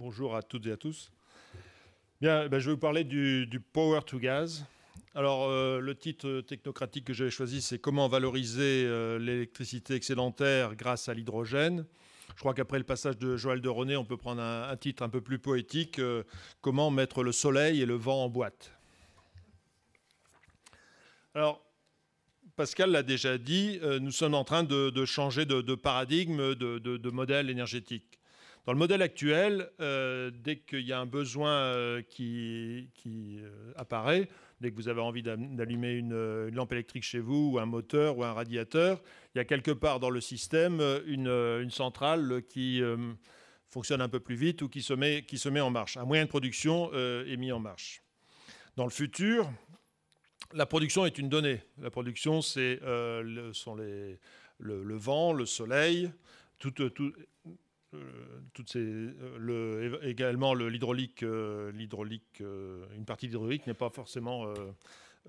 Bonjour à toutes et à tous. Bien, je vais vous parler du Power to Gas. Alors, le titre technocratique que j'avais choisi, c'est Comment valoriser l'électricité excédentaire grâce à l'hydrogène. Je crois qu'après le passage de Joël de René, on peut prendre un titre un peu plus poétique, Comment mettre le soleil et le vent en boîte. Alors, Pascal l'a déjà dit, nous sommes en train de changer de paradigme, de modèle énergétique. Dans le modèle actuel, dès qu'il y a un besoin qui apparaît, dès que vous avez envie d'allumer une lampe électrique chez vous, ou un moteur, ou un radiateur, il y a quelque part dans le système une centrale qui fonctionne un peu plus vite ou qui se met en marche. Un moyen de production est mis en marche. Dans le futur, la production est une donnée. La production, le vent, le soleil, également l'hydraulique. Une partie de l'hydraulique n'est pas forcément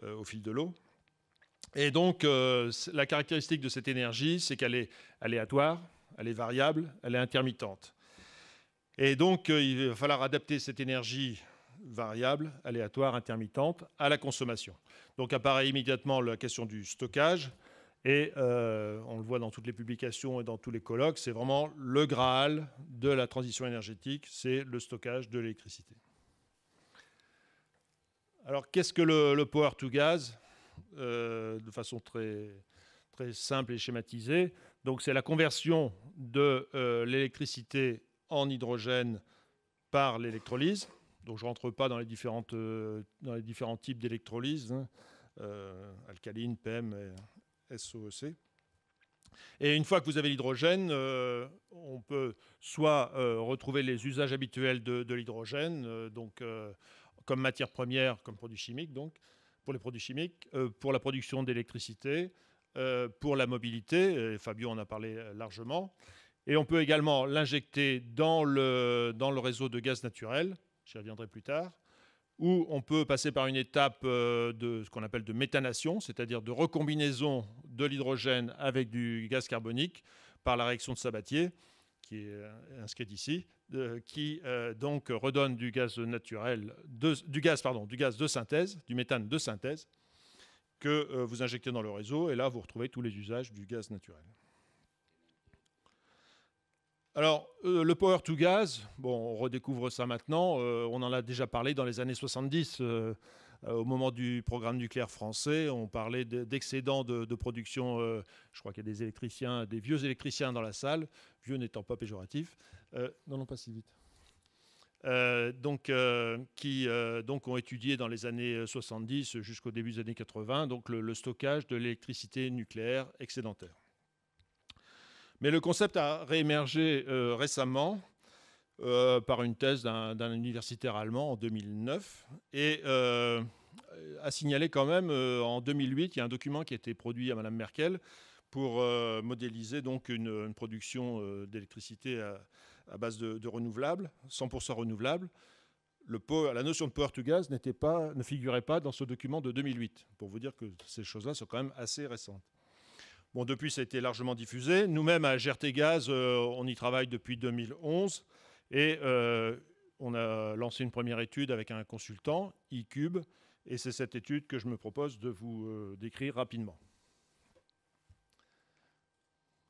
au fil de l'eau. Et donc, la caractéristique de cette énergie, c'est qu'elle est aléatoire, elle est variable, elle est intermittente. Et donc, il va falloir adapter cette énergie variable, aléatoire, intermittente, à la consommation. Donc apparaît immédiatement la question du stockage, et on le voit dans toutes les publications et dans tous les colloques, c'est vraiment le Graal de la transition énergétique, c'est le stockage de l'électricité. Alors qu'est-ce que le Power to Gas de façon très, très simple et schématisée? Donc c'est la conversion de l'électricité en hydrogène par l'électrolyse. Donc je ne rentre pas dans les différents types d'électrolyse, alcaline, PEM, et SOEC. Et une fois que vous avez l'hydrogène, on peut soit retrouver les usages habituels de l'hydrogène, comme matière première, comme produit chimique, donc, pour les produits chimiques, pour la production d'électricité, pour la mobilité, et Fabio en a parlé largement. Et on peut également l'injecter dans le réseau de gaz naturel, j'y reviendrai plus tard, où on peut passer par une étape de ce qu'on appelle de méthanation, c'est-à-dire de recombinaison de l'hydrogène avec du gaz carbonique par la réaction de Sabatier, qui est inscrite ici, qui donc redonne du gaz naturel, du gaz de synthèse, du méthane de synthèse, que vous injectez dans le réseau, et là vous retrouvez tous les usages du gaz naturel. Alors, le Power to Gas, bon, on redécouvre ça maintenant. On en a déjà parlé dans les années 70. Au moment du programme nucléaire français, on parlait d'excédent de production. Je crois qu'il y a des électriciens, des vieux électriciens dans la salle, vieux n'étant pas péjoratif. Non, pas si vite. Qui ont étudié dans les années 70 jusqu'au début des années 80 donc le stockage de l'électricité nucléaire excédentaire. Mais le concept a réémergé récemment par une thèse d'un universitaire allemand en 2009 et a signalé quand même en 2008, il y a un document qui a été produit à Mme Merkel pour modéliser donc une production d'électricité à base de renouvelables, 100% renouvelables. La notion de Power to Gas ne figurait pas dans ce document de 2008, pour vous dire que ces choses-là sont quand même assez récentes. Bon, depuis, ça a été largement diffusé. Nous-mêmes, à GRT Gaz, on y travaille depuis 2011. Et on a lancé une première étude avec un consultant, eCube. Et c'est cette étude que je me propose de vous décrire rapidement.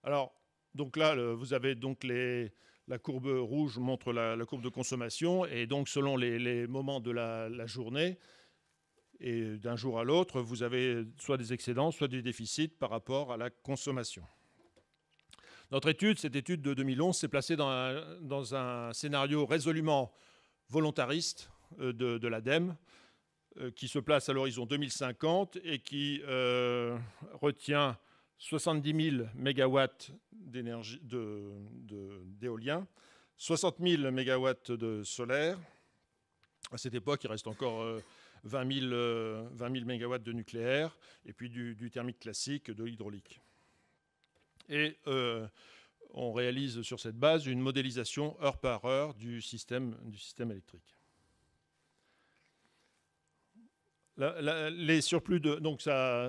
Alors, donc là, vous avez donc la courbe rouge montre la courbe de consommation. Et donc, selon les moments de la journée, et d'un jour à l'autre, vous avez soit des excédents, soit des déficits par rapport à la consommation. Notre étude, cette étude de 2011, s'est placée dans un scénario résolument volontariste de l'ADEME, qui se place à l'horizon 2050 et qui retient 70 000 mégawatts d'éolien, 60 000 mégawatts de solaire. À cette époque, il reste encore 20 000 mégawatts de nucléaire, et puis du thermique classique, de l'hydraulique. Et on réalise sur cette base une modélisation heure par heure du système électrique. Les surplus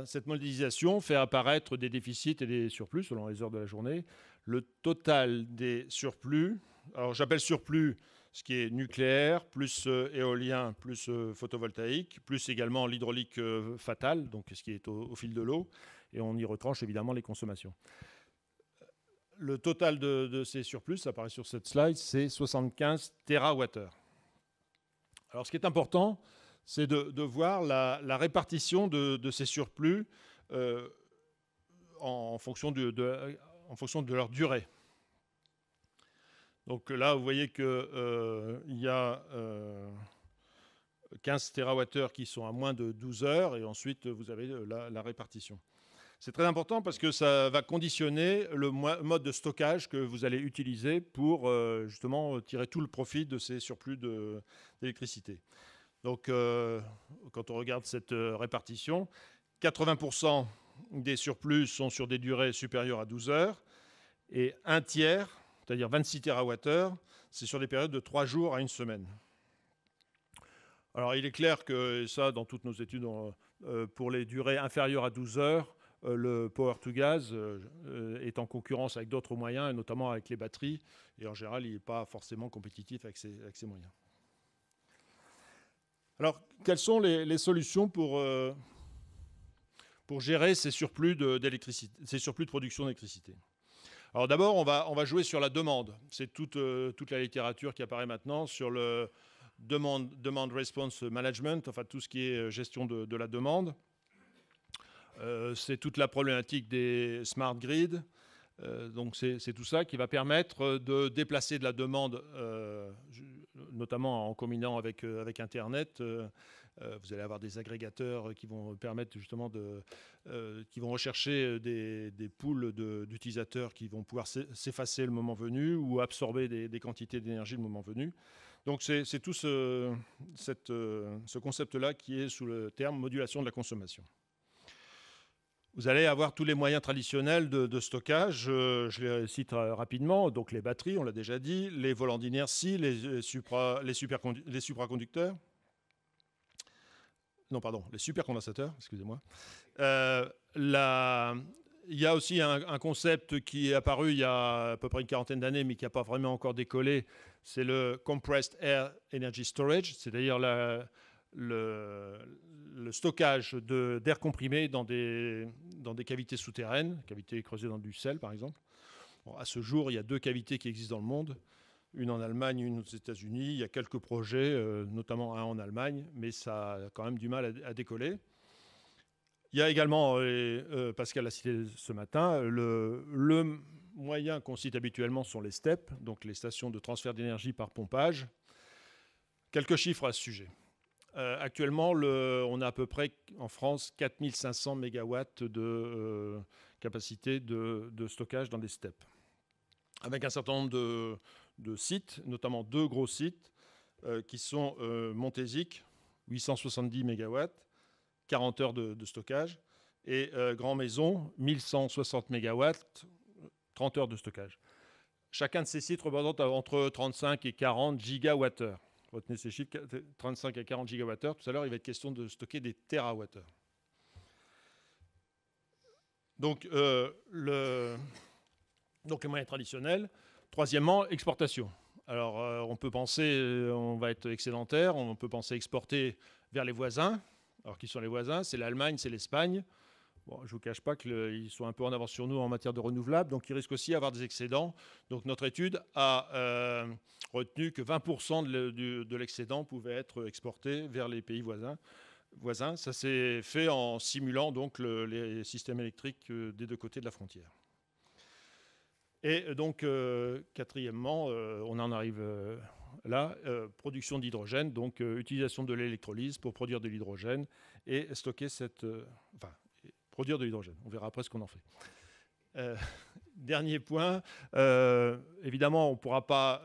cette modélisation fait apparaître des déficits et des surplus selon les heures de la journée. Le total des surplus, alors j'appelle surplus ce qui est nucléaire, plus éolien, plus photovoltaïque, plus également l'hydraulique fatale, donc ce qui est au fil de l'eau, et on y retranche évidemment les consommations. Le total de ces surplus, ça apparaît sur cette slide, c'est 75 TWh. Alors ce qui est important, c'est de voir la répartition de ces surplus en fonction de leur durée. Donc là, vous voyez qu'il y a 15 TWh qui sont à moins de 12 heures, et ensuite vous avez la répartition. C'est très important parce que ça va conditionner le mode de stockage que vous allez utiliser pour justement tirer tout le profit de ces surplus d'électricité. Donc, quand on regarde cette répartition, 80% des surplus sont sur des durées supérieures à 12 heures et un tiers, c'est-à-dire 26 TWh, c'est sur des périodes de 3 jours à une semaine. Alors, il est clair que ça, dans toutes nos études, pour les durées inférieures à 12 heures, le power to gas est en concurrence avec d'autres moyens, et notamment avec les batteries. Et en général, il n'est pas forcément compétitif avec ces moyens. Alors, quelles sont les solutions pour gérer ces surplus d'électricité, ces surplus de production d'électricité? Alors d'abord, on va jouer sur la demande. C'est toute la littérature qui apparaît maintenant sur le demand response management, enfin tout ce qui est gestion de la demande. C'est toute la problématique des smart grids. Donc c'est tout ça qui va permettre de déplacer de la demande, notamment en combinant avec Internet. Vous allez avoir des agrégateurs qui vont permettre justement qui vont rechercher des pools d'utilisateurs qui vont pouvoir s'effacer le moment venu ou absorber des quantités d'énergie le moment venu. Donc c'est tout ce concept-là qui est sous le terme modulation de la consommation. Vous allez avoir tous les moyens traditionnels de stockage, je les cite rapidement, donc les batteries, on l'a déjà dit, les volants d'inertie, les supraconducteurs, non pardon, les supercondensateurs, excusez-moi. Il y a aussi un concept qui est apparu il y a à peu près une quarantaine d'années, mais qui n'a pas vraiment encore décollé, c'est le Compressed Air Energy Storage, c'est-à-dire le stockage d'air comprimé dans des cavités souterraines, cavités creusées dans du sel par exemple. Bon, à ce jour, il y a 2 cavités qui existent dans le monde, une en Allemagne, une aux États-Unis. Il y a quelques projets, notamment un en Allemagne, mais ça a quand même du mal à décoller. Il y a également, Pascal l'a cité ce matin, le moyen qu'on cite habituellement sont les STEP, donc les stations de transfert d'énergie par pompage. Quelques chiffres à ce sujet. Actuellement, on a à peu près en France 4500 MW de capacité de stockage dans des steppes, avec un certain nombre de sites, notamment 2 gros sites qui sont Montézic, 870 MW, 40 heures de stockage, et Grand Maison, 1160 MW, 30 heures de stockage. Chacun de ces sites représente entre 35 et 40 gigawattheures. Retenez ces chiffres, 35 à 40 gigawattheures. Tout à l'heure, il va être question de stocker des térawattheures. Donc, les moyens traditionnels. Troisièmement, exportation. Alors, on peut penser, on va être excédentaire, on peut penser exporter vers les voisins. Alors, qui sont les voisins? C'est l'Allemagne, c'est l'Espagne. Bon, je ne vous cache pas qu'ils sont un peu en avance sur nous en matière de renouvelables, donc ils risquent aussi d'avoir des excédents. Donc notre étude a retenu que 20% de l'excédent pouvait être exporté vers les pays voisins. Ça s'est fait en simulant donc les systèmes électriques des 2 côtés de la frontière. Et donc, quatrièmement, on en arrive là, production d'hydrogène, donc utilisation de l'électrolyse pour produire de l'hydrogène et stocker produire de l'hydrogène. On verra après ce qu'on en fait. Dernier point, évidemment, on ne pourra pas,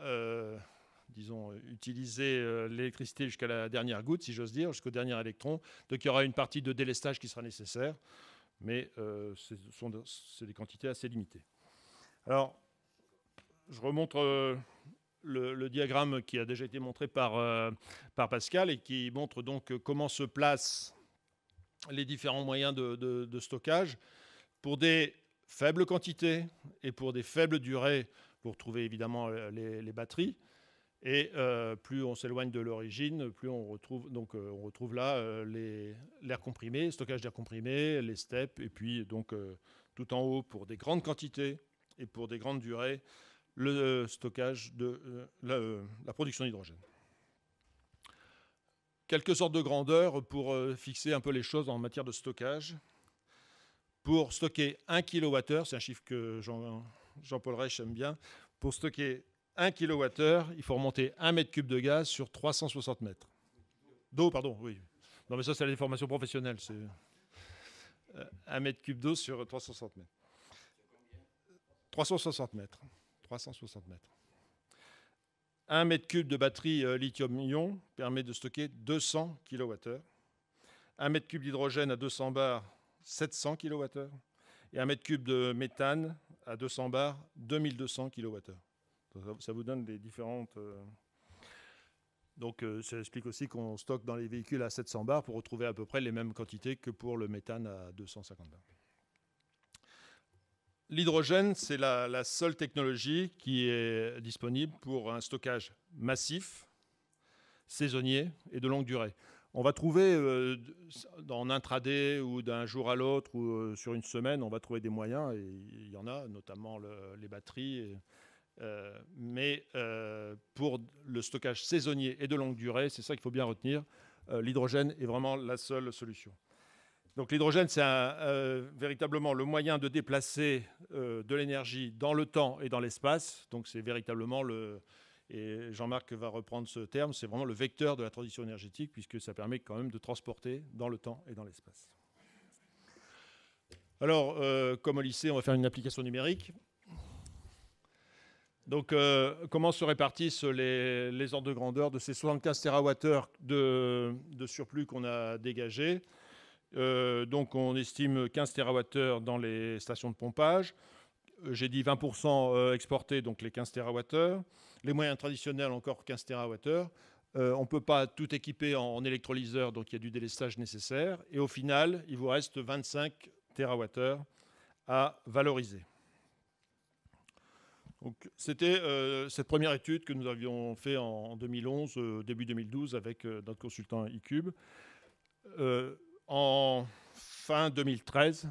utiliser l'électricité jusqu'à la dernière goutte, si j'ose dire, jusqu'au dernier électron. Donc, il y aura une partie de délestage qui sera nécessaire, mais c'est des quantités assez limitées. Alors, je remontre le diagramme qui a déjà été montré par Pascal et qui montre donc comment se placent les différents moyens de stockage pour des faibles quantités et pour des faibles durées, pour trouver évidemment les batteries. Et plus on s'éloigne de l'origine, plus on retrouve, on retrouve là l'air comprimé, stockage d'air comprimé, les steppes, et puis donc tout en haut pour des grandes quantités et pour des grandes durées, le stockage de la production d'hydrogène. Quelques ordres de grandeur pour fixer un peu les choses en matière de stockage. Pour stocker 1 kWh, c'est un chiffre que Jean-Paul Reich aime bien, pour stocker 1 kWh, il faut remonter 1 m3 de gaz sur 360 mètres. D'eau, pardon, oui. Non, mais ça, c'est la déformation professionnelle. C'est 1 m3 d'eau sur 360 mètres. 360 mètres. 360 mètres. 1 m3 de batterie lithium-ion permet de stocker 200 kWh. 1 m3 d'hydrogène à 200 bars, 700 kWh. Et 1 m3 de méthane à 200 bars, 2200 kWh. Ça vous donne les différentes... Donc ça explique aussi qu'on stocke dans les véhicules à 700 bars pour retrouver à peu près les mêmes quantités que pour le méthane à 250 bars. L'hydrogène, c'est la seule technologie qui est disponible pour un stockage massif, saisonnier et de longue durée. On va trouver en intraday ou d'un jour à l'autre ou sur une semaine, on va trouver des moyens, et il y en a, notamment les batteries. Mais pour le stockage saisonnier et de longue durée, c'est ça qu'il faut bien retenir, l'hydrogène est vraiment la seule solution. Donc l'hydrogène, c'est véritablement le moyen de déplacer de l'énergie dans le temps et dans l'espace. Donc c'est véritablement et Jean-Marc va reprendre ce terme, c'est vraiment le vecteur de la transition énergétique, puisque ça permet quand même de transporter dans le temps et dans l'espace. Alors, comme au lycée, on va faire une application numérique. Donc, comment se répartissent les ordres de grandeur de ces 75 TWh de surplus qu'on a dégagés? Donc, on estime 15 TWh dans les stations de pompage. J'ai dit 20% exportés, donc les 15 TWh. Les moyens traditionnels, encore 15 TWh. On ne peut pas tout équiper en électrolyseur, donc il y a du délestage nécessaire. Et au final, il vous reste 25 TWh à valoriser. C'était cette première étude que nous avions fait en 2011, début 2012, avec notre consultant eCube. En fin 2013,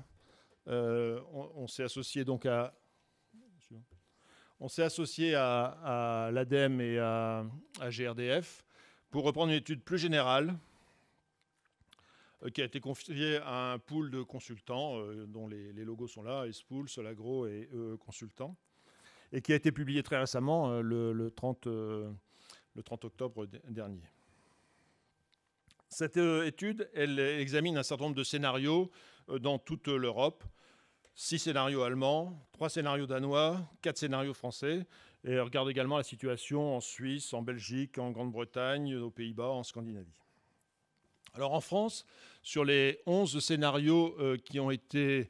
on s'est associé donc à l'ADEME et à GRDF pour reprendre une étude plus générale qui a été confiée à un pool de consultants dont les logos sont là, Espool, Solagro et Consultants, et qui a été publiée très récemment, le 30 octobre dernier. Cette étude, elle examine un certain nombre de scénarios dans toute l'Europe. 6 scénarios allemands, 3 scénarios danois, 4 scénarios français. Et elle regarde également la situation en Suisse, en Belgique, en Grande-Bretagne, aux Pays-Bas, en Scandinavie. Alors en France, sur les 11 scénarios qui ont été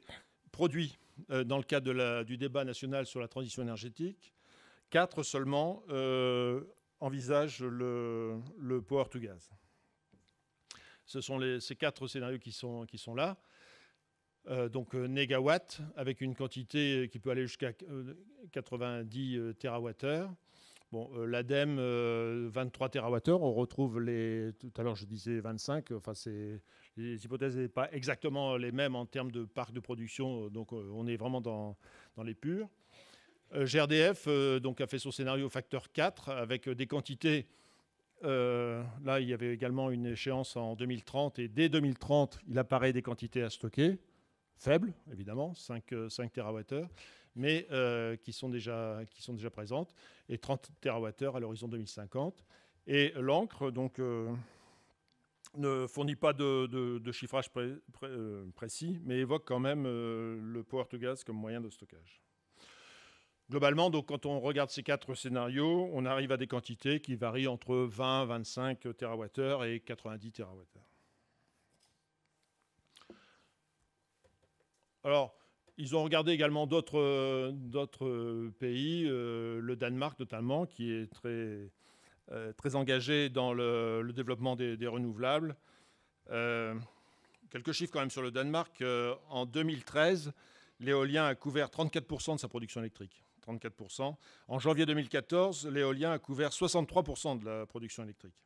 produits dans le cadre du débat national sur la transition énergétique, 4 seulement envisagent le power to gas. Ce sont ces 4 scénarios qui sont là. Donc négawatts, avec une quantité qui peut aller jusqu'à 90 TWh. Bon, l'ADEME, 23 TWh. On retrouve tout à l'heure, je disais 25. Enfin, les hypothèses n'est pas exactement les mêmes en termes de parc de production, donc on est vraiment dans les purs. GRDF donc a fait son scénario facteur 4 avec des quantités. Là, il y avait également une échéance en 2030 et dès 2030, il apparaît des quantités à stocker, faibles évidemment, 5 TWh, mais qui sont déjà présentes, et 30 TWh à l'horizon 2050. Et l'encre, donc ne fournit pas de chiffrage précis, mais évoque quand même le power to gas comme moyen de stockage. Globalement, donc, quand on regarde ces 4 scénarios, on arrive à des quantités qui varient entre 20, 25 TWh et 90 TWh. Alors, ils ont regardé également d'autres pays, le Danemark notamment, qui est très engagé dans le développement des renouvelables. Quelques chiffres quand même sur le Danemark. En 2013, l'éolien a couvert 34% de sa production électrique. 34%. En janvier 2014, l'éolien a couvert 63% de la production électrique.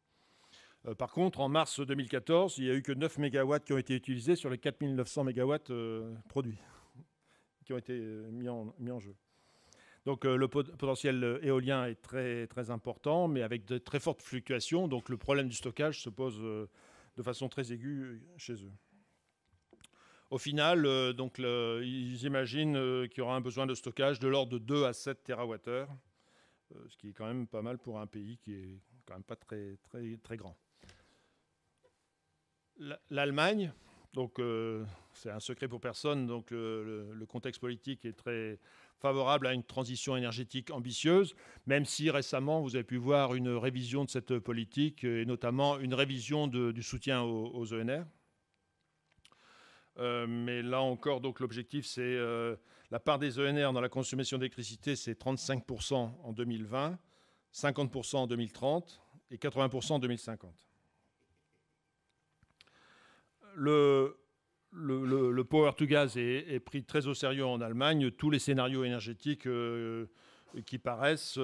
Par contre, en mars 2014, il n'y a eu que 9 MW qui ont été utilisés sur les 4900 MW produits, qui ont été mis en jeu. Donc le potentiel éolien est très, très important, mais avec de très fortes fluctuations. Donc le problème du stockage se pose de façon très aiguë chez eux. Au final, ils imaginent qu'il y aura un besoin de stockage de l'ordre de 2 à 7 TWh, ce qui est quand même pas mal pour un pays qui est quand même pas très, très, très grand. L'Allemagne, donc c'est un secret pour personne, donc le contexte politique est très favorable à une transition énergétique ambitieuse, même si récemment vous avez pu voir une révision de cette politique et notamment une révision du soutien aux ENR. Mais là encore, donc l'objectif, c'est la part des ENR dans la consommation d'électricité, c'est 35% en 2020, 50% en 2030 et 80% en 2050. Le power to gas est pris très au sérieux en Allemagne. Tous les scénarios énergétiques qui paraissent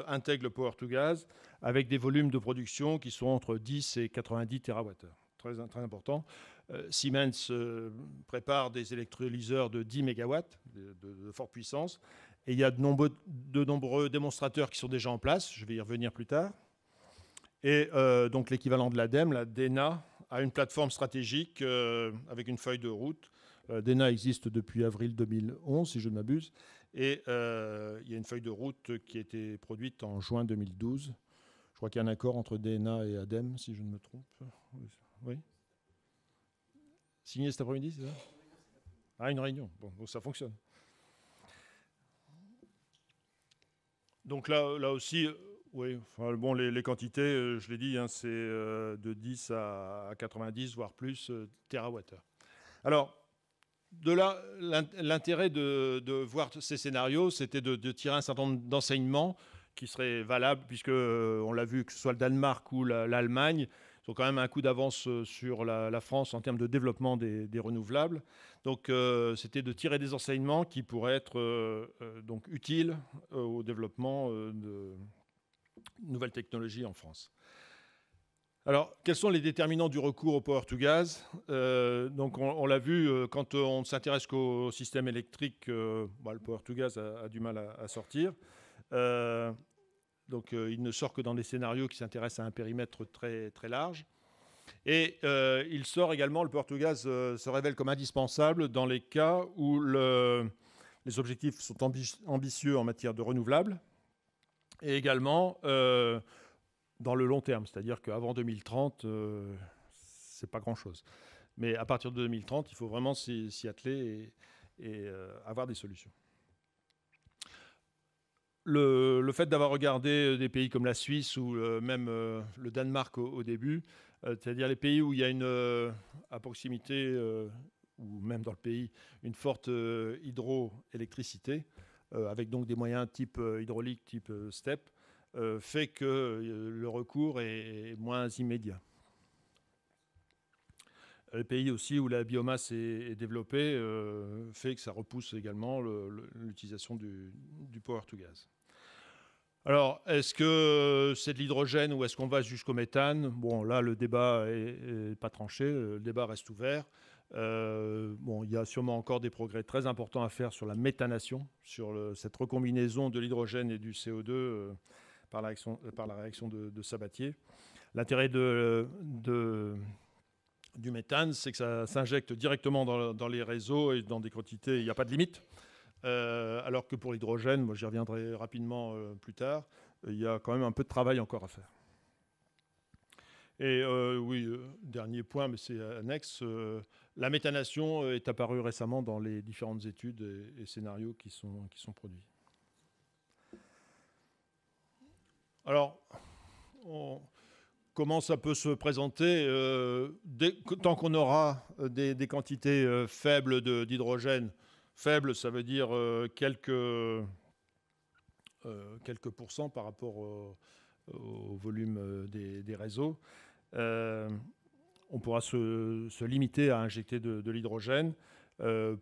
intègrent le power to gas avec des volumes de production qui sont entre 10 et 90 TWh. Très, très important. Siemens prépare des électrolyseurs de 10 MW de forte puissance. Et il y a de nombreux démonstrateurs qui sont déjà en place. Je vais y revenir plus tard. Et donc l'équivalent de l'ADEME, la DENA, a une plateforme stratégique avec une feuille de route. DENA existe depuis avril 2011, si je ne m'abuse. Et il y a une feuille de route qui a été produite en juin 2012. Je crois qu'il y a un accord entre DENA et ADEME, si je ne me trompe. Oui. Signé cet après-midi, c'est ça? Ah, une réunion. Bon, donc ça fonctionne. Donc là aussi, oui, enfin, bon, les quantités, je l'ai dit, hein, c'est de 10 à 90, voire plus, térawattheures. Alors, de là, l'intérêt de voir ces scénarios, c'était de tirer un certain nombre d'enseignements qui seraient valables, puisque on l'a vu, que ce soit le Danemark ou l'Allemagne, ils ont quand même un coup d'avance sur la France en termes de développement des renouvelables. Donc, c'était de tirer des enseignements qui pourraient être donc utiles au développement de nouvelles technologies en France. Alors, quels sont les déterminants du recours au power to gas? Donc, on l'a vu, quand on ne s'intéresse qu'au système électrique, le power to gas a du mal à sortir. Donc, il ne sort que dans des scénarios qui s'intéressent à un périmètre très, très large. Et il sort également, le power to gas se révèle comme indispensable dans les cas où les objectifs sont ambitieux en matière de renouvelables et également dans le long terme, c'est-à-dire qu'avant 2030, c'est pas grand-chose. Mais à partir de 2030, il faut vraiment s'y atteler et avoir des solutions. Le fait d'avoir regardé des pays comme la Suisse ou même le Danemark au début, c'est-à-dire les pays où il y a à proximité ou même dans le pays une forte hydroélectricité, avec donc des moyens type hydraulique, type STEP, fait que le recours est moins immédiat. Les pays aussi où la biomasse est développée fait que ça repousse également l'utilisation du power to gas. Alors, est-ce que c'est de l'hydrogène ou est-ce qu'on va jusqu'au méthane? Bon, là, le débat n'est pas tranché, le débat reste ouvert. Bon, il y a sûrement encore des progrès très importants à faire sur la méthanation, sur cette recombinaison de l'hydrogène et du CO2 par la réaction de Sabatier. L'intérêt du méthane, c'est que ça s'injecte directement dans les réseaux et dans des quantités, il n'y a pas de limite. Alors que pour l'hydrogène, moi j'y reviendrai rapidement plus tard, il y a quand même un peu de travail encore à faire. Et oui, dernier point, mais c'est annexe, la méthanation est apparue récemment dans les différentes études et scénarios qui sont produits. Alors, comment ça peut se présenter tant qu'on aura des quantités faibles d'hydrogène? Faible, ça veut dire quelques pourcents par rapport au volume des réseaux. On pourra se limiter à injecter de l'hydrogène.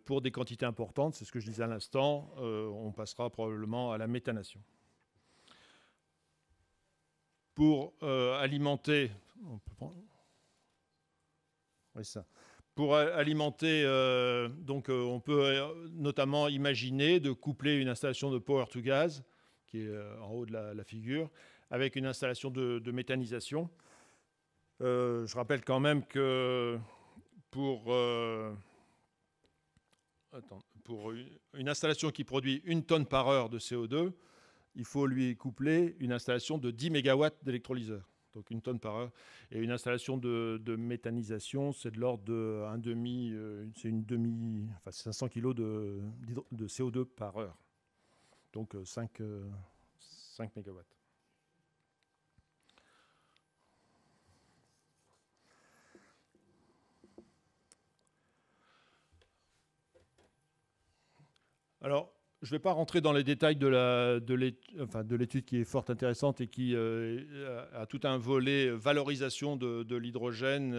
Pour des quantités importantes, c'est ce que je disais à l'instant, on passera probablement à la méthanation. Pour alimenter... Oui, ça. Pour alimenter, on peut notamment imaginer de coupler une installation de power to gas, qui est en haut de la figure, avec une installation de méthanisation. Je rappelle quand même que pour une installation qui produit 1 tonne par heure de CO2, il faut lui coupler une installation de 10 MW d'électrolyseur. Donc 1 tonne par heure. Et une installation de méthanisation, c'est de l'ordre de 500 kg de CO2 par heure. Donc 5 MW. Alors, je ne vais pas rentrer dans les détails de l'étude qui est fort intéressante et qui a tout un volet valorisation de l'hydrogène.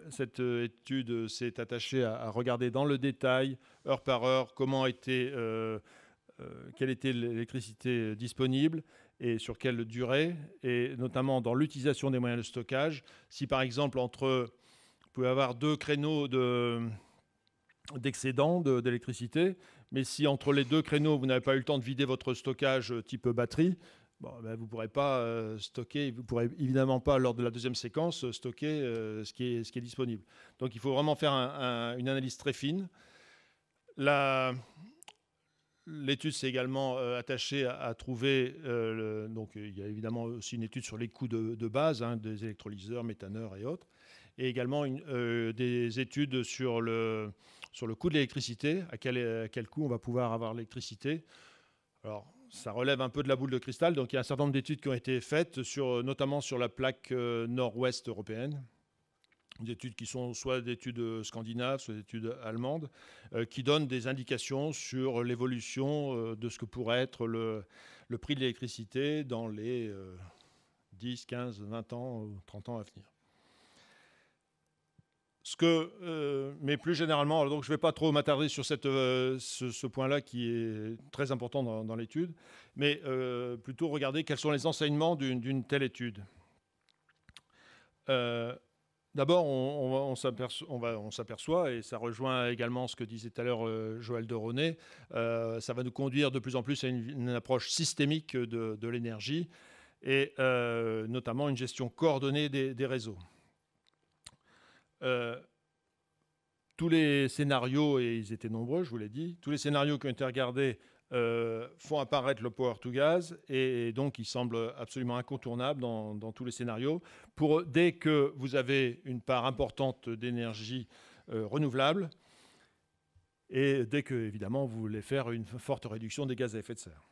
Cette étude s'est attachée à regarder dans le détail, heure par heure, quelle était l'électricité disponible et sur quelle durée, et notamment dans l'utilisation des moyens de stockage. Si par exemple, vous pouvez avoir 2 créneaux d'excédent d'électricité, mais si entre les 2 créneaux, vous n'avez pas eu le temps de vider votre stockage type batterie, vous ne pourrez pas stocker, vous ne pourrez évidemment pas, lors de la deuxième séquence, stocker ce qui est disponible. Donc il faut vraiment faire une analyse très fine. L'étude s'est également attachée à trouver, donc il y a évidemment aussi une étude sur les coûts de base, des électrolyseurs, méthaneurs et autres, et également des études sur le coût de l'électricité, à quel coût on va pouvoir avoir l'électricité. Alors, ça relève un peu de la boule de cristal, donc il y a un certain nombre d'études qui ont été faites, notamment sur la plaque nord-ouest européenne, des études qui sont soit des études scandinaves, soit des études allemandes, qui donnent des indications sur l'évolution de ce que pourrait être le prix de l'électricité dans les 10, 15, 20 ans, 30 ans à venir. Mais plus généralement, donc je ne vais pas trop m'attarder sur ce point-là qui est très important dans l'étude, mais plutôt regarder quels sont les enseignements d'une telle étude. D'abord, on s'aperçoit, et ça rejoint également ce que disait tout à l'heure Joël de Ronet, ça va nous conduire de plus en plus à une approche systémique de l'énergie, et notamment une gestion coordonnée des réseaux. Tous les scénarios, et ils étaient nombreux, je vous l'ai dit, tous les scénarios qui ont été regardés font apparaître le power to gas, et donc il semble absolument incontournable dans tous les scénarios. Dès que vous avez une part importante d'énergie renouvelable, et dès que, évidemment, vous voulez faire une forte réduction des gaz à effet de serre.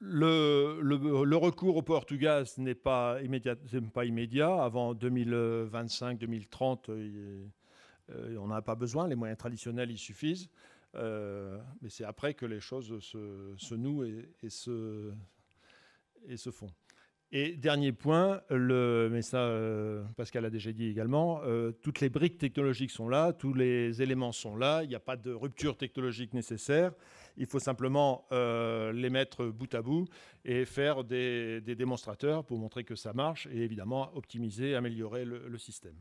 Le recours au power to gas n'est pas immédiat. Avant 2025-2030, on n'a pas besoin. Les moyens traditionnels, ils suffisent. Mais c'est après que les choses se nouent et se font. Et dernier point, mais ça, Pascal a déjà dit également, toutes les briques technologiques sont là, tous les éléments sont là, il n'y a pas de rupture technologique nécessaire. Il faut simplement les mettre bout à bout et faire des démonstrateurs pour montrer que ça marche et évidemment optimiser, améliorer le système.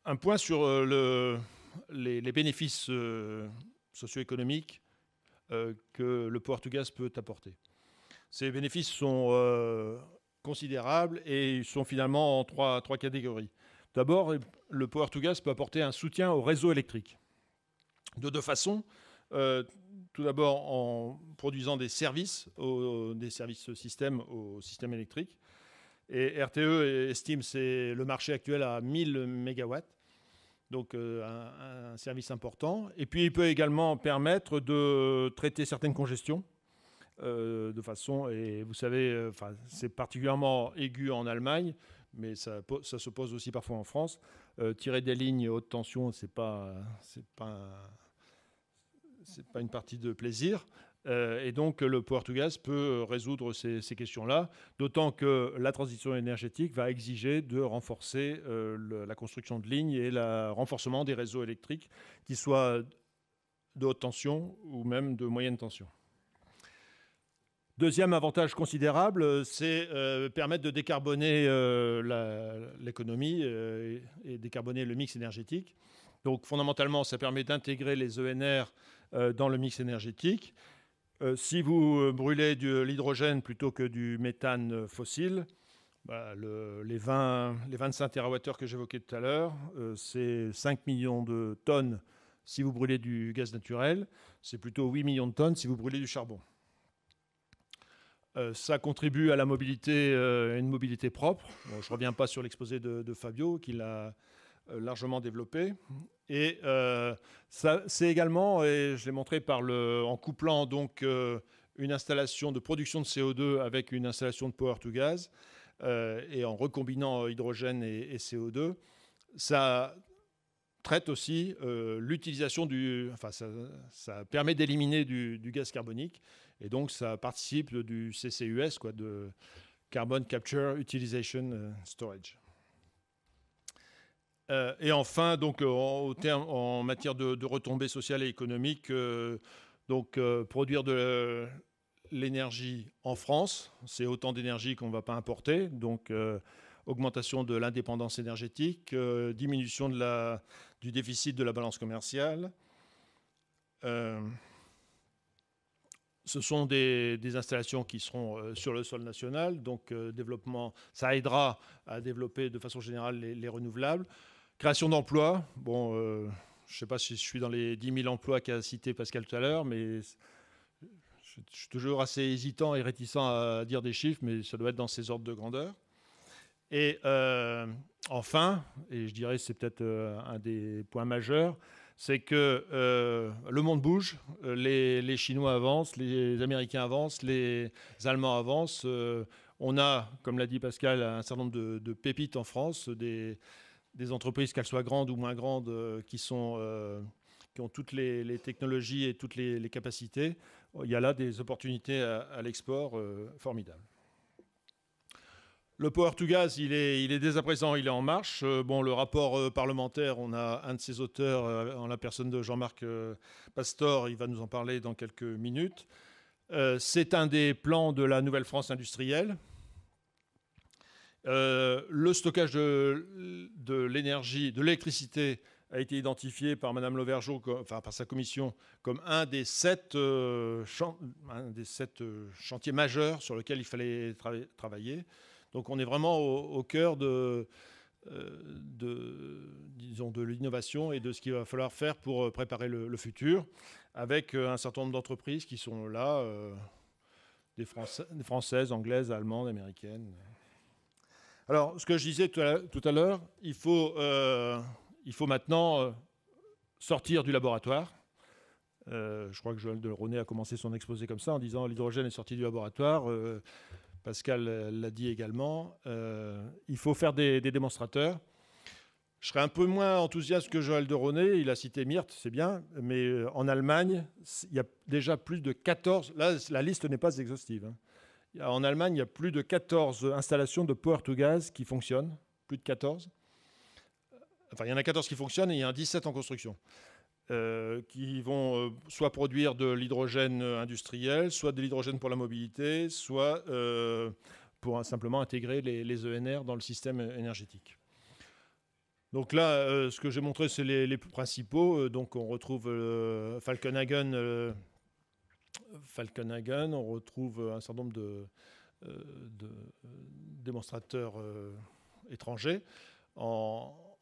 Un point sur les bénéfices socio-économiques que le power to gas peut apporter. Ces bénéfices sont considérables et ils sont finalement en trois catégories. D'abord, le power to gas peut apporter un soutien au réseau électrique. De 2 façons. Tout d'abord en produisant des services système au système électrique. Et RTE estime le marché actuel à 1000 MW. Donc un service important. Et puis il peut également permettre de traiter certaines congestions de façon, et vous savez, c'est particulièrement aigu en Allemagne, mais ça se pose aussi parfois en France. Tirer des lignes haute tension, c'est pas c'est pas une partie de plaisir. Et donc, le power-to-gas peut résoudre ces questions-là, d'autant que la transition énergétique va exiger de renforcer la construction de lignes et le renforcement des réseaux électriques, qu'ils soient de haute tension ou même de moyenne tension. Deuxième avantage considérable, c'est permettre de décarboner l'économie et décarboner le mix énergétique. Donc, fondamentalement, ça permet d'intégrer les ENR dans le mix énergétique. Si vous brûlez de l'hydrogène plutôt que du méthane fossile, bah, les 25 TWh que j'évoquais tout à l'heure, c'est 5 millions de tonnes si vous brûlez du gaz naturel. C'est plutôt 8 millions de tonnes si vous brûlez du charbon. Ça contribue à la mobilité, une mobilité propre. Bon, je ne reviens pas sur l'exposé de Fabio, qui l'a largement développé. Et c'est également, et je l'ai montré en couplant donc une installation de production de CO2 avec une installation de power to gas et en recombinant hydrogène et CO2, ça traite aussi l'utilisation ça permet d'éliminer du gaz carbonique et donc ça participe du CCUS, de Carbon Capture Utilization Storage. Et enfin, donc, en matière de retombées sociales et économiques, produire de l'énergie en France, c'est autant d'énergie qu'on ne va pas importer. Donc, augmentation de l'indépendance énergétique, diminution du déficit de la balance commerciale. Ce sont des installations qui seront sur le sol national. Donc, développement, ça aidera à développer de façon générale les renouvelables. Création d'emplois, bon, je ne sais pas si je suis dans les 10 000 emplois qu'a cité Pascal tout à l'heure, mais je suis toujours assez hésitant et réticent à dire des chiffres, mais ça doit être dans ces ordres de grandeur. Et enfin, et je dirais que c'est peut-être un des points majeurs, c'est que le monde bouge, les Chinois avancent, les Américains avancent, les Allemands avancent. On a, comme l'a dit Pascal, un certain nombre de pépites en France, des entreprises, qu'elles soient grandes ou moins grandes, qui ont toutes les technologies et toutes les capacités. Il y a là des opportunités à l'export formidables. Le power to gas, il est dès à présent, il est en marche. Bon, le rapport parlementaire, on a un de ses auteurs, en la personne de Jean-Marc Pastor, il va nous en parler dans quelques minutes. C'est un des plans de la Nouvelle France industrielle. Le stockage de l'énergie, de l'électricité, a été identifié par Mme Lauvergeau, par sa commission, comme un des 7 chantiers majeurs sur lesquels il fallait travailler. Donc on est vraiment au cœur de l'innovation et de ce qu'il va falloir faire pour préparer le futur, avec un certain nombre d'entreprises qui sont là, des Françaises, Anglaises, Allemandes, Américaines. Alors, ce que je disais tout à l'heure, il faut maintenant sortir du laboratoire. Je crois que Joël Delronay a commencé son exposé comme ça, en disant l'hydrogène est sorti du laboratoire. Pascal l'a dit également. Il faut faire des démonstrateurs. Je serais un peu moins enthousiaste que Joël Delronay. Il a cité Myrt, c'est bien. Mais en Allemagne, il y a déjà plus de 14... Là, la liste n'est pas exhaustive, hein. En Allemagne, il y a plus de 14 installations de power to gas qui fonctionnent. Plus de 14. Enfin, il y en a 14 qui fonctionnent et il y en a 17 en construction. Qui vont soit produire de l'hydrogène industriel, soit de l'hydrogène pour la mobilité, soit pour simplement intégrer les ENR dans le système énergétique. Donc là, ce que j'ai montré, c'est les principaux. Donc on retrouve Falkenhagen, on retrouve un certain nombre de démonstrateurs étrangers.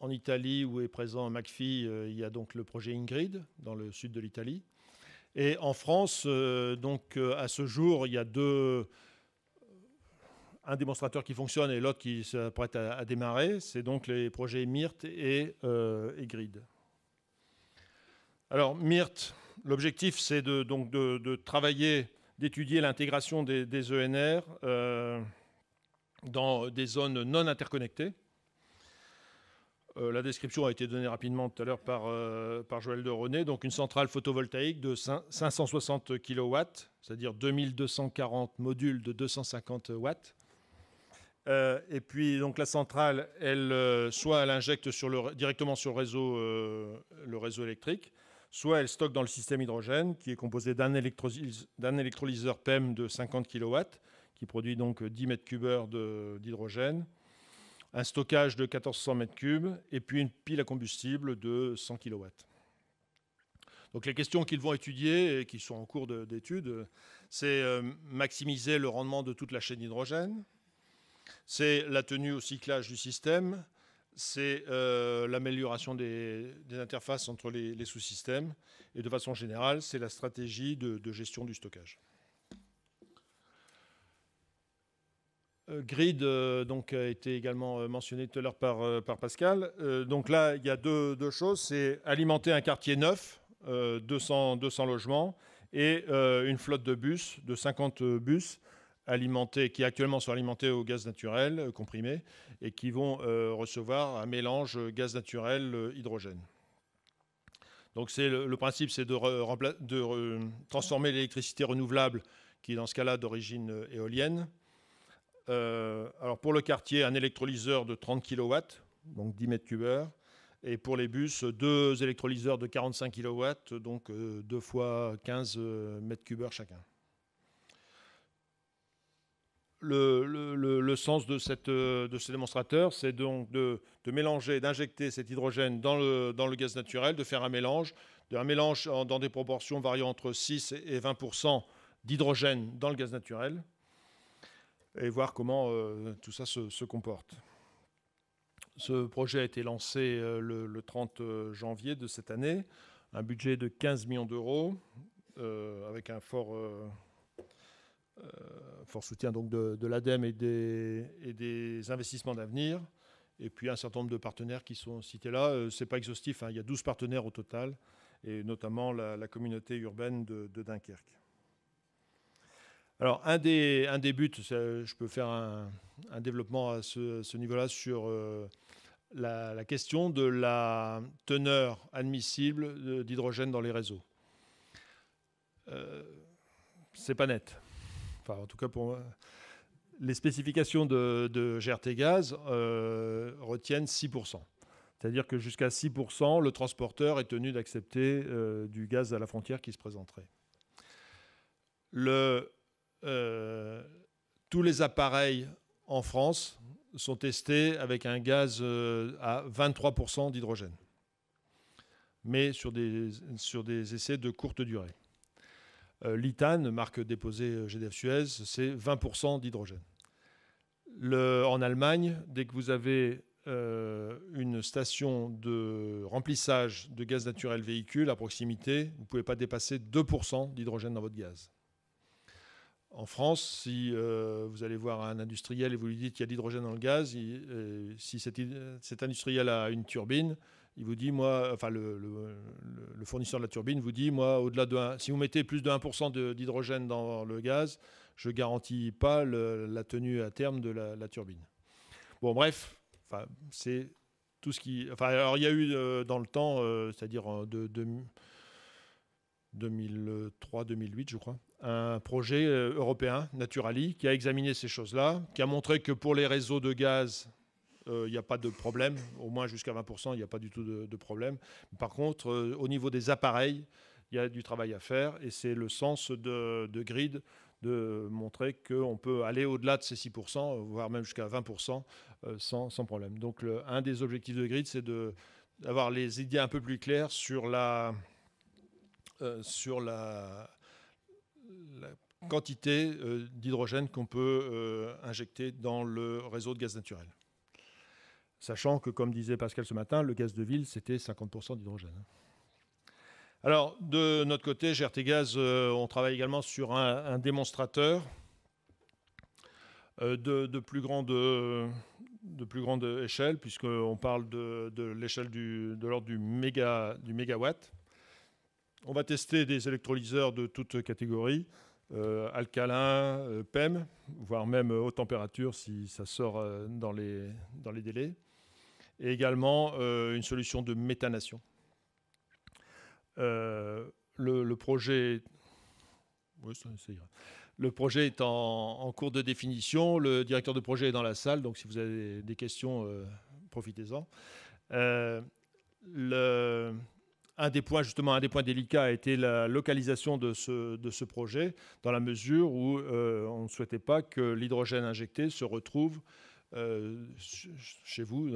En Italie, où est présent McPhy, il y a donc le projet Ingrid, dans le sud de l'Italie. Et en France, à ce jour, il y a un démonstrateur qui fonctionne et l'autre qui s'apprête à démarrer. C'est donc les projets Myrt et Grid. Alors, Myrt, l'objectif, c'est de travailler, d'étudier l'intégration des ENR dans des zones non interconnectées. la description a été donnée rapidement tout à l'heure par Joël de René. Donc une centrale photovoltaïque de 560 kW, c'est-à-dire 2240 modules de 250 watts. Et puis donc la centrale, soit elle injecte directement sur le réseau électrique, soit elle stocke dans le système hydrogène, qui est composé d'un électrolyseur PEM de 50 kW, qui produit donc 10 m3 d'hydrogène, un stockage de 1400 m3, et puis une pile à combustible de 100 kW. Donc les questions qu'ils vont étudier et qui sont en cours d'étude, c'est maximiser le rendement de toute la chaîne d'hydrogène, c'est la tenue au cyclage du système, c'est l'amélioration des interfaces entre les sous-systèmes, et de façon générale, c'est la stratégie de gestion du stockage. Grid donc, a été également mentionné tout à l'heure par Pascal. Donc là, il y a deux choses. C'est alimenter un quartier neuf, 200 logements, et une flotte de bus, de 50 bus, qui actuellement sont alimentés au gaz naturel comprimé et qui vont recevoir un mélange gaz naturel hydrogène. Donc le principe, c'est de transformer l'électricité renouvelable, qui est dans ce cas-là d'origine éolienne. Alors pour le quartier, un électrolyseur de 30 kW, donc 10 m3, et pour les bus, 2 électrolyseurs de 45 kW, donc 2 fois 15 m3 chacun. Le sens de ce démonstrateur, c'est donc de mélanger, d'injecter cet hydrogène dans le gaz naturel, de faire un mélange dans des proportions variant entre 6 et 20% d'hydrogène dans le gaz naturel, et voir comment tout ça se comporte. Ce projet a été lancé le 30 janvier de cette année, un budget de 15 millions d'euros, avec un fort soutien donc de l'ADEME et des investissements d'avenir, et puis un certain nombre de partenaires qui sont cités là. Ce n'est pas exhaustif, hein, il y a 12 partenaires au total, et notamment la communauté urbaine de Dunkerque. Alors, un des buts, je peux faire un développement à ce niveau-là sur la question de la teneur admissible d'hydrogène dans les réseaux. C'est pas net. Enfin, en tout cas, pour moi, les spécifications de GRT Gaz retiennent 6%. C'est-à-dire que jusqu'à 6%, le transporteur est tenu d'accepter du gaz à la frontière qui se présenterait. Tous les appareils en France sont testés avec un gaz à 23% d'hydrogène, mais sur des essais de courte durée. L'ITAN, marque déposée GDF Suez, c'est 20% d'hydrogène. En Allemagne, dès que vous avez une station de remplissage de gaz naturel véhicule à proximité, vous ne pouvez pas dépasser 2% d'hydrogène dans votre gaz. En France, si vous allez voir un industriel et vous lui dites qu'il y a de l'hydrogène dans le gaz, si cet industriel a une turbine, il vous dit, moi, enfin le fournisseur de la turbine vous dit, moi, si vous mettez plus de 1% d'hydrogène dans le gaz, je ne garantis pas la tenue à terme de la turbine. Bon, bref, c'est tout ce qui... alors, il y a eu dans le temps, c'est-à-dire en 2003-2008, je crois, un projet européen, Naturali, qui a examiné ces choses-là, qui a montré que pour les réseaux de gaz, il n'y a pas de problème, au moins jusqu'à 20%, il n'y a pas du tout de problème. Par contre, au niveau des appareils, il y a du travail à faire, et c'est le sens de Grid de montrer qu'on peut aller au-delà de ces 6%, voire même jusqu'à 20% sans problème. Donc un des objectifs de Grid, c'est d'avoir les idées un peu plus claires sur la quantité d'hydrogène qu'on peut injecter dans le réseau de gaz naturel. Sachant que, comme disait Pascal ce matin, le gaz de ville, c'était 50% d'hydrogène. Alors, de notre côté, GRT Gaz, on travaille également sur un démonstrateur de plus grande échelle, puisqu'on parle de l'échelle de l'ordre du mégawatt. On va tester des électrolyseurs de toutes catégories, alcalin, PEM, voire même haute température si ça sort dans les délais. et également une solution de méthanation. Le projet... Oui, ça ira. Le projet est en cours de définition. Le directeur de projet est dans la salle, donc si vous avez des questions, profitez-en. Un des points délicats a été la localisation de ce projet, dans la mesure où on ne souhaitait pas que l'hydrogène injecté se retrouve chez vous,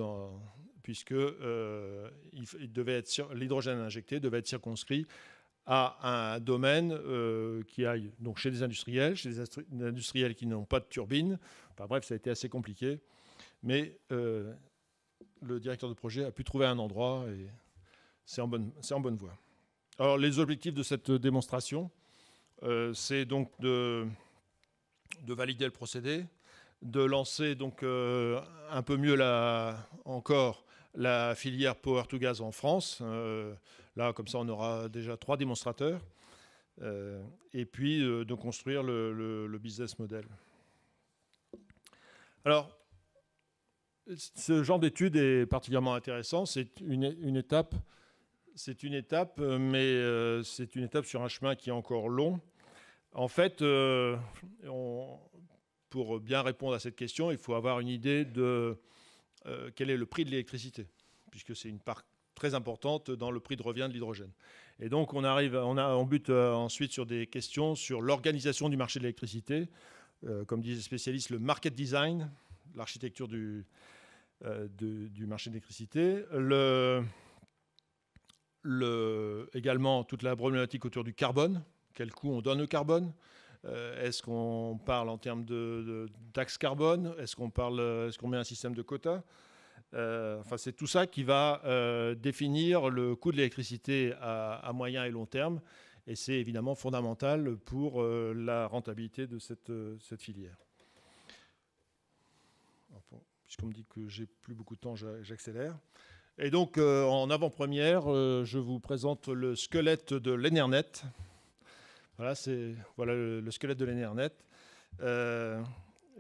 puisque l'hydrogène injecté devait être circonscrit à un domaine qui aille donc chez des industriels qui n'ont pas de turbine. Enfin bref, ça a été assez compliqué. Mais le directeur de projet a pu trouver un endroit et c'est en bonne voie. Alors les objectifs de cette démonstration, c'est donc de valider le procédé, de lancer donc un peu mieux encore la filière Power-to-Gas en France. Là, comme ça, on aura déjà 3 démonstrateurs. Et puis, de construire le business model. Alors, ce genre d'étude est particulièrement intéressant. C'est une étape, mais c'est une étape sur un chemin qui est encore long. En fait, pour bien répondre à cette question, il faut avoir une idée de quel est le prix de l'électricité, puisque c'est une part très importante dans le prix de revient de l'hydrogène. Et donc, on bute ensuite sur des questions sur l'organisation du marché de l'électricité, comme disent les spécialistes, le market design, l'architecture du marché de l'électricité, également toute la problématique autour du carbone, quel coût on donne au carbone. Est-ce qu'on parle en termes de taxe carbone? Est-ce qu'on met un système de quotas? Enfin, c'est tout ça qui va définir le coût de l'électricité à moyen et long terme. Et c'est évidemment fondamental pour la rentabilité de cette filière. Puisqu'on me dit que j'ai plus beaucoup de temps, j'accélère. Et donc, en avant-première, je vous présente le squelette de l'Enernet. Voilà le squelette de l'Enernet.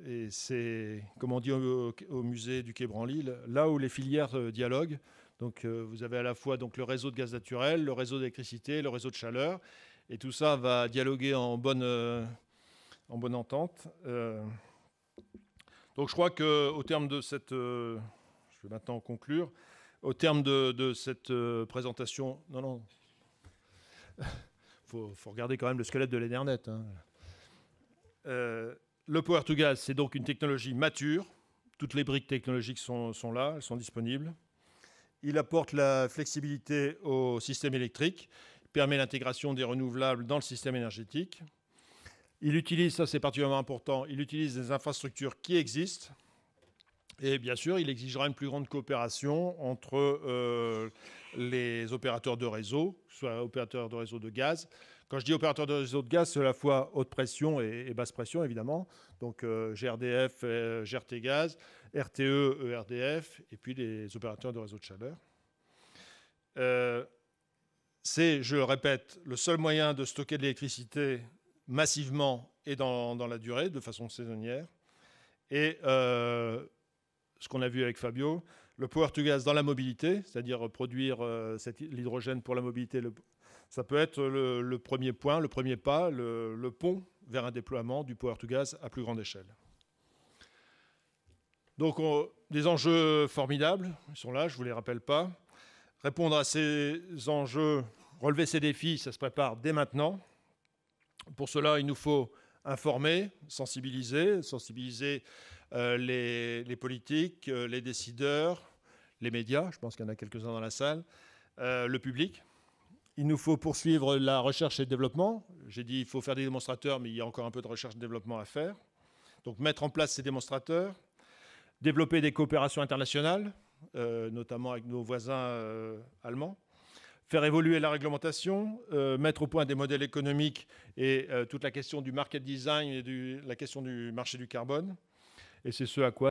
Et c'est, comme on dit au musée du Quai Branly, là où les filières dialoguent. Donc, vous avez à la fois donc, le réseau de gaz naturel, le réseau d'électricité, le réseau de chaleur. Et tout ça va dialoguer en bonne entente. Donc, je crois qu'au terme de cette... je vais maintenant conclure. Au terme de cette présentation... Non. Faut regarder quand même le squelette de l'Enernet. Hein. Le Power-to-Gas, c'est donc une technologie mature. Toutes les briques technologiques sont là, elles sont disponibles. Il apporte la flexibilité au système électrique, permet l'intégration des renouvelables dans le système énergétique. Il utilise, ça c'est particulièrement important, il utilise des infrastructures qui existent. Et bien sûr, il exigera une plus grande coopération entre les opérateurs de réseau, soit opérateurs de réseau de gaz. Quand je dis opérateurs de réseau de gaz, c'est à la fois haute pression et basse pression, évidemment. Donc GRDF, GRT Gaz, RTE, ERDF, et puis les opérateurs de réseau de chaleur. C'est, je le répète, le seul moyen de stocker de l'électricité massivement et dans la durée, de façon saisonnière. Et ce qu'on a vu avec Fabio, le Power-to-Gas dans la mobilité, c'est-à-dire produire l'hydrogène pour la mobilité, ça peut être le premier point, le premier pas, le pont vers un déploiement du Power-to-Gas à plus grande échelle. Donc, des enjeux formidables, ils sont là, je ne vous les rappelle pas. Répondre à ces enjeux, relever ces défis, ça se prépare dès maintenant. Pour cela, il nous faut informer, sensibiliser les politiques, les décideurs, les médias, je pense qu'il y en a quelques-uns dans la salle, le public. Il nous faut poursuivre la recherche et le développement. J'ai dit qu'il faut faire des démonstrateurs, mais il y a encore un peu de recherche et de développement à faire. Donc mettre en place ces démonstrateurs, développer des coopérations internationales, notamment avec nos voisins allemands, faire évoluer la réglementation, mettre au point des modèles économiques et toute la question du market design et la question du marché du carbone. Et c'est ce à quoi